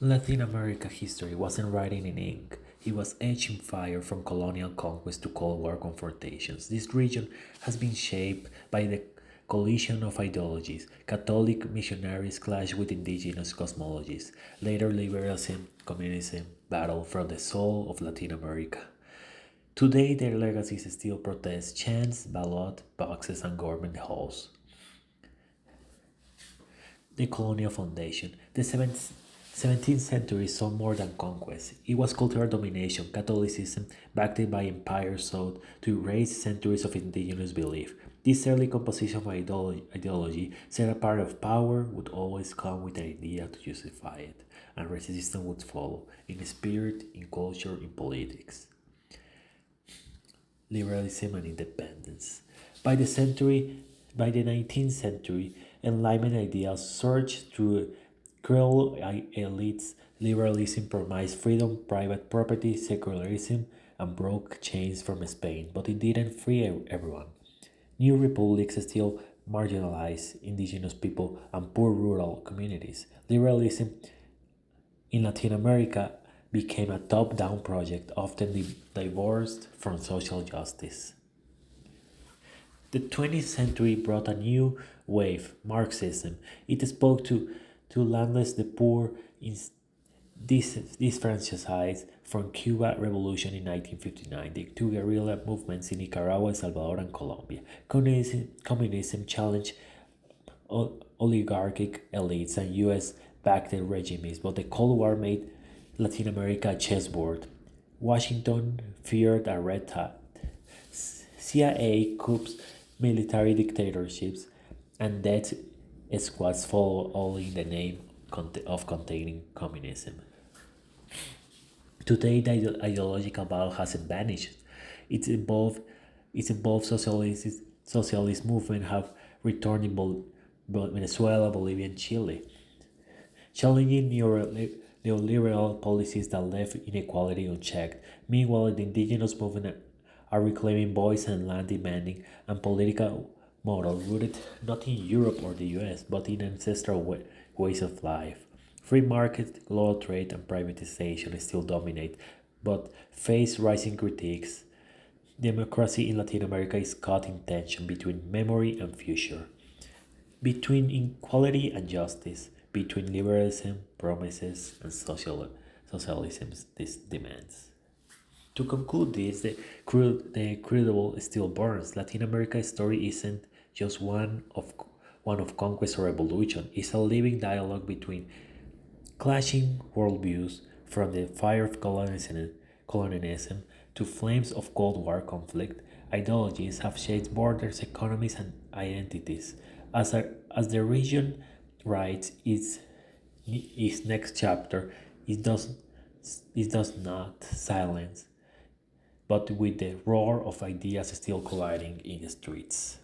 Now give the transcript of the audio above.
Latin America history wasn't writing in ink. It was etched in fire from colonial conquest to Cold War confrontations. This region has been shaped by the collision of ideologies. Catholic missionaries clashed with indigenous cosmologies. Later, liberalism, communism battled for the soul of Latin America. Today, their legacies still protest chants, ballot boxes, and government halls. The colonial foundation. The 17th century saw more than conquest. It was cultural domination. Catholicism, backed by empire, sought to erase centuries of indigenous belief. This early composition of ideology said a part of power would always come with an idea to justify it, and resistance would follow, in spirit, in culture, in politics. Liberalism and independence. By the century, by the 19th century, Enlightenment ideals surged through cruel elites. Liberalism promised freedom, private property, secularism, and broke chains from Spain, but it didn't free everyone. New republics still marginalized indigenous people and poor rural communities. Liberalism in Latin America became a top down project, often divorced from social justice. The 20th century brought a new wave, Marxism. It spoke to landless, the poor, disfranchised from Cuba Revolution in 1959 to guerrilla movements in Nicaragua, El Salvador, and Colombia. Communism challenged oligarchic elites and US backed regimes, but the Cold War made Latin America a chessboard. Washington feared a red tide. CIA coups, military dictatorships, and death squads follow all in the name of containing communism. Today, the ideological battle hasn't vanished. It's evolved. It's evolved. Socialist movement have returned in Venezuela, Bolivia, and Chile, challenging neoliberal policies that left inequality unchecked. Meanwhile, the indigenous movement are reclaiming voice and land demanding and political model rooted not in Europe or the US, but in ancestral ways of life. Free market, global trade, and privatization still dominate, but face rising critiques. Democracy in Latin America is caught in tension between memory and future, between equality and justice, between liberalism, promises, and socialism's demands. To conclude this, the crucible still burns. Latin America's story isn't just one of conquest or revolution. It's a living dialogue between clashing worldviews, from the fire of colonialism to flames of Cold War conflict. Ideologies have shaped borders, economies, and identities. As the region writes its next chapter, it does not silence, but with the roar of ideas still colliding in the streets.